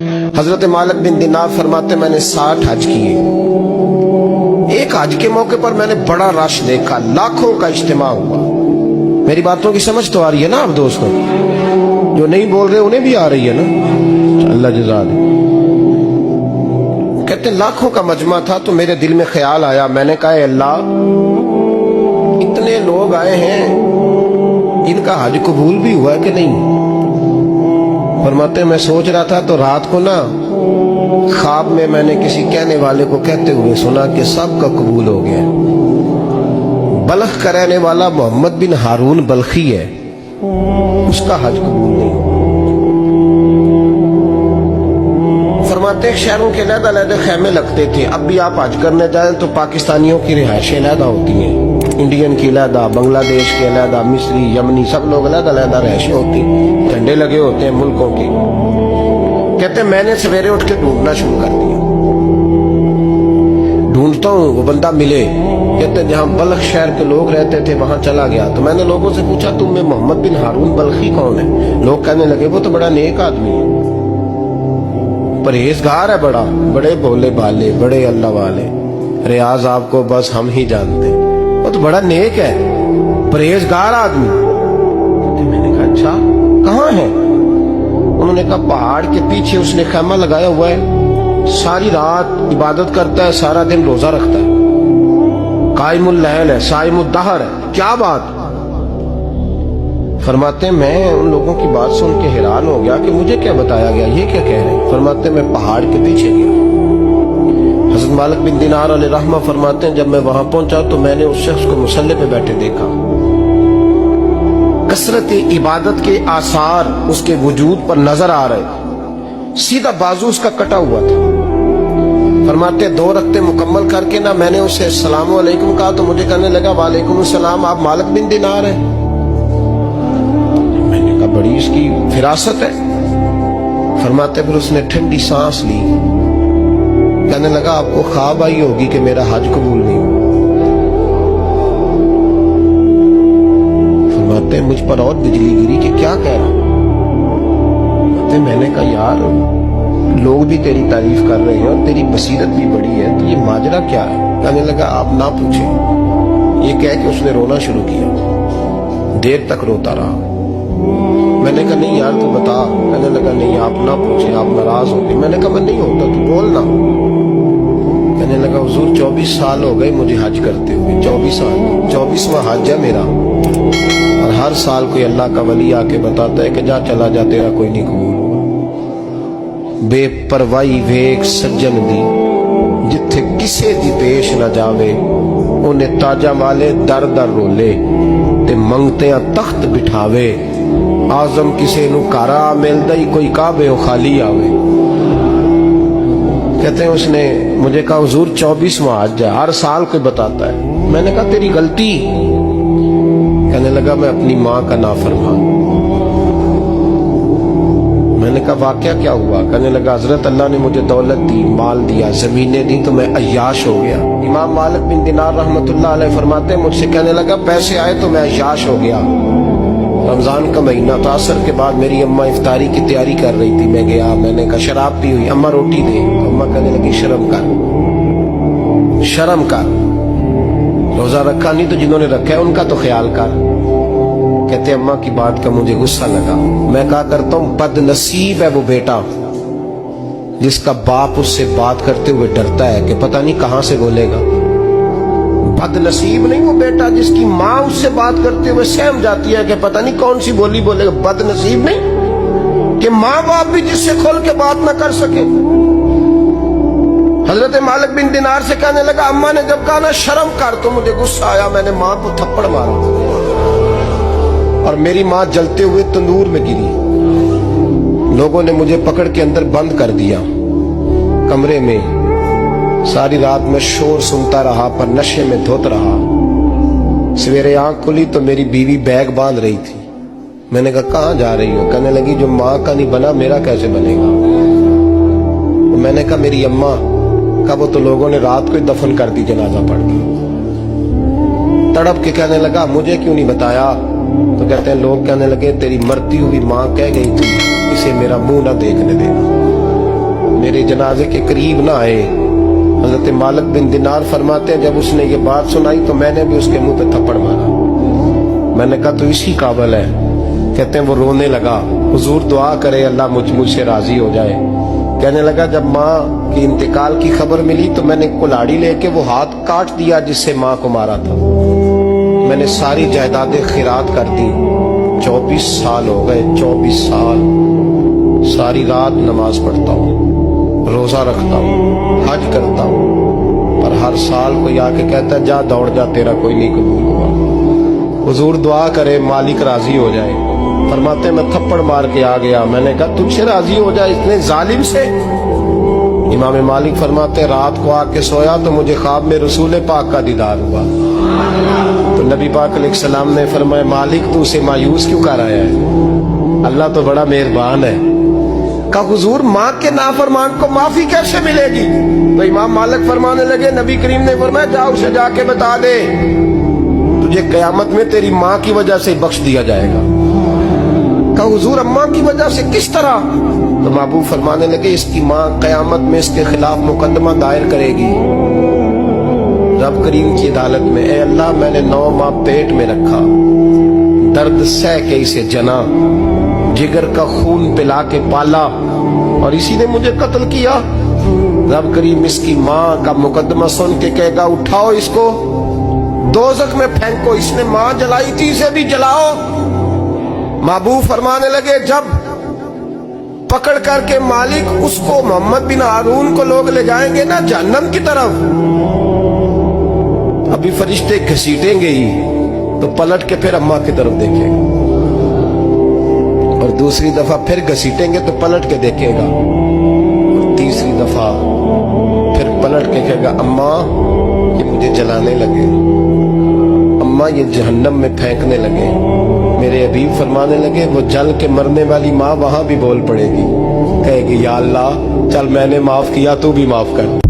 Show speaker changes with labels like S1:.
S1: हजरत मालिक बिन दिनार फरमाते मैंने 60 हज किए। एक हज के मौके पर मैंने बड़ा रश देखा, लाखों का इज्तिमा हुआ। मेरी बातों की समझ तो आ रही है ना आप दोस्तों? जो नहीं बोल रहे उन्हें भी आ रही है ना? अल्लाह जज़ा दे। कहते लाखों का मजमा था तो मेरे दिल में ख्याल आया, मैंने कहा अल्लाह इतने लोग आए हैं, इनका हज कबूल भी हुआ कि नहीं? फरमाते मैं सोच रहा था तो रात को ना ख्वाब में मैंने किसी कहने वाले को कहते हुए सुना कि सब का कबूल हो गया। बल्ख का रहने वाला मोहम्मद बिन हारून बल्खी है, उसका हज कबूल नहीं। फरमाते शहरों के अलग-अलग खैमे लगते थे। अब भी आप हज करने जाएं तो पाकिस्तानियों की रिहाइशें अलग होती हैं, इंडियन की अलग, बांग्लादेश के अलग, मिस्री, यमनी, सब लोग अलग-अलग रिहाइशें होती, झंडे लगे होते हैं मुल्कों के। कहते मैंने सवेरे उठ के ढूंढना शुरू कर दिया, ढूंढता हूँ वो बंदा मिले। कहते जहाँ बल्ख शहर के लोग रहते थे वहां चला गया तो मैंने लोगों से पूछा तुम में मोहम्मद बिन हारून बल्खी कौन है? लोग कहने लगे वो तो बड़ा नेक आदमी है, परहेजगार है, बड़े भोले भाले, बड़े अल्लाह वाले, रियाज आपको बस हम ही जानते हैं, वो तो बड़ा नेक है, परहेजगार आदमी। मैंने कहा अच्छा कहाँ है? उन्होंने कहा पहाड़ के पीछे उसने खैमा लगाया हुआ है, सारी रात इबादत करता है, सारा दिन रोजा रखता है, कायमुल लैल है, साइमुद दहर है। क्या बात? फरमाते मैं उन लोगों की बात सुन के हैरान हो गया कि मुझे क्या बताया गया, ये क्या कह रहे हैं? फरमाते मैं पहाड़ के पीछे गया। हज़रत मालिक बिन दिनार अलैहि रहमा फरमाते हैं जब मैं वहां पहुंचा तो मैंने उस शख्स को मुसल्ले पे बैठे देखा। कसरत इबादत के आसार उसके वजूद पर नजर आ रहे, सीधा बाजू उसका कटा हुआ था। फरमाते 2 रक्ते मुकम्मल करके ना मैंने उसे अस्सलामु अलैकुम कहा तो मुझे कहने लगा वालेकुम सलाम, आप मालिक बिन दिनार हैं? मैंने कहा बड़ी इसकी फिरासत है। फरमाते फिर उसने ठंडी सांस ली, कहने लगा आपको ख्वाब आई होगी कि मेरा हज कबूल नहीं हुआ। फरमाते मुझ पर और बिजली गिरी कि क्या कह रहा? मैंने कहा यार लोग भी तेरी तारीफ कर रहे हैं और तेरी बसीरत भी बड़ी है, तो ये माजरा क्या है? कहने लगा आप ना पूछें। ये कह के उसने रोना शुरू किया, देर तक रोता रहा। मैंने कहा नहीं यार तू बता। कहने लगा नहीं आप ना पूछें, आप नाराज हो गए। मैंने कहा मैं नहीं होता, तू बोलना। कहने लगा हुजूर 24 साल हो गए मुझे हज करते हुए, 24 साल, 24वां हज है मेरा, और हर साल कोई अल्लाह का वली आके बताता है कि जा चला जा तेरा कोई नहीं कबूल हुआ। बेपरवाही वेख सज्जन दी जिथे किसे दी पेश न जावे, उन्हें ताजा वाले दर दर रोले ते मंगते तख्त बिठावे। आजम किसे नु कारा मिलदा ही कोई काबे खाली आवे। कहते हैं उसने मुझे कहा हुजूर 24वां हज है, हर साल कोई बताता है। मैंने कहा तेरी गलती। कहने लगा मैं अपनी माँ का नाफरमान। मैंने कहा वाकया क्या हुआ? कहने लगा हजरत अल्लाह ने मुझे दौलत दी, माल दिया, जमीनें दी तो मैं अय्याश हो गया। इमाम मालिक बिन दिनार रहमतुल्लाह अलैह फरमाते हैं मुझसे कहने लगा पैसे आए तो मैं अय्याश हो गया। रमजान का महीना था, असर के बाद मेरी अम्मा इफ्तारी की तैयारी कर रही थी, मैं गया, मैंने कहा शराब पी हुई, अम्मा रोटी दे। अम्मा कहने लगी शर्म कर, शर्म कर, रोजा रखा नहीं तो जिन्होंने रखा है उनका तो ख्याल कर। कहते अम्मा की बात का मुझे गुस्सा लगा। मैं कहा करता हूं बदनसीब है वो बेटा जिसका बाप उससे बात करते हुए डरता है कि पता नहीं कहां से बोलेगा। बदनसीब नहीं वो बेटा जिसकी माँ उससे बात करते हुए सहम जाती है कि पता नहीं कौन सी बोली बोलेगा। बदनसीब नहीं कि माँ बाप भी जिससे खोल के बात ना कर सके। हजरत मालिक बिन दिनार से कहने लगा अम्मा ने जब कहा ना शर्म कर तो मुझे गुस्सा आया, मैंने माँ को थप्पड़ मारा और मेरी माँ जलते हुए तंदूर में गिरी। लोगों ने मुझे पकड़ के अंदर बंद कर दिया कमरे में। सारी रात में शोर सुनता रहा पर नशे में धोत रहा। सवेरे आंख खुली तो मेरी बीवी बैग बांध रही थी। मैंने कहा कहाँ जा रही हो? कहने लगी जो माँ का नहीं बना मेरा कैसे बनेगा? तो मैंने कहा मेरी अम्मा का वो तो लोगों ने रात को ही दफन कर दी जनाजा पढ़ के। तड़प के कहने लगा मुझे क्यों नहीं बताया? तो कहते हैं लोग कहने लगे तेरी मरती हुई माँ कह गई थी इसे मेरा मुंह ना देखने देना। जनाजे के करीब ना आए। हजरत मालिक बिन दिनार फरमाते हैं, जब उसने ये बात सुनाई तो मैंने भी उसके मुंह पे थप्पड़ मारा। मैंने कहा तो इसी काबिल है। कहते हैं वो रोने लगा, हुजूर दुआ करे अल्लाह मुझसे राजी हो जाए। कहने लगा जब माँ की इंतकाल की खबर मिली तो मैंने कुल्हाड़ी लेके वो हाथ काट दिया जिससे माँ को मारा था। मैंने सारी जायदादें खिरात कर दी। 24 साल हो गए, 24 साल सारी रात नमाज पढ़ता हूँ, रोजा रखता हूँ, हज करता हूँ, पर हर साल कोई आके कहता है जा दौड़ जा, तेरा कोई नहीं कबूल हुआ। हुजूर दुआ करे मालिक राजी हो जाए। फरमाते मैं थप्पड़ मार के आ गया। मैंने कहा तुझसे राजी हो जाए इतने जालिम से? इमाम मालिक फरमाते रात को आके सोया तो मुझे ख्वाब में रसूल पाक का दीदार हुआ। तो नबी पाक अलैहिस्सलाम ने फरमाया मालिक तू उसे मायूस क्यों कर आया है? अल्लाह तो बड़ा मेहरबान है। कहा हुजूर माँ के नाफरमान को माफी कैसे मिलेगी? तो इमाम मालिक फरमाने लगे नबी करीम ने फरमाया जा उसे जाके बता दे तुझे कयामत में तेरी माँ की वजह से बख्श दिया जाएगा। कहा हुजूर अम्मा की वजह से किस तरह? तो महबूब फरमाने लगे इसकी माँ कयामत में इसके खिलाफ मुकदमा दायर करेगी रब करीम की अदालत में। ए अल्लाह मैंने 9 माह पेट में रखा, दर्द सह के इसे जना, जिगर का खून पिला के पाला और इसी ने मुझे कत्ल किया। रब करीम इसकी माँ का मुकदमा सुन के कहेगा उठाओ इसको दोज़ख में फेंको, इसने माँ जलाई थी इसे भी जलाओ। महबूब फरमाने लगे जब पकड़ करके मालिक उसको मोहम्मद बिन हारून को लोग ले जाएंगे ना जहन्नम की तरफ, अभी फरिश्ते घसीटेंगे ही तो पलट के फिर अम्मा की तरफ देखेगा और दूसरी दफा फिर घसीटेंगे तो पलट के देखेगा और तीसरी दफा फिर पलट के कहेगा अम्मा ये मुझे जलाने लगे, अम्मा ये जहन्नम में फेंकने लगे। मेरे हबीब फरमाने लगे वो जल के मरने वाली माँ वहां भी बोल पड़ेगी, कहेगी या अल्लाह चल मैंने माफ किया तू भी माफ कर।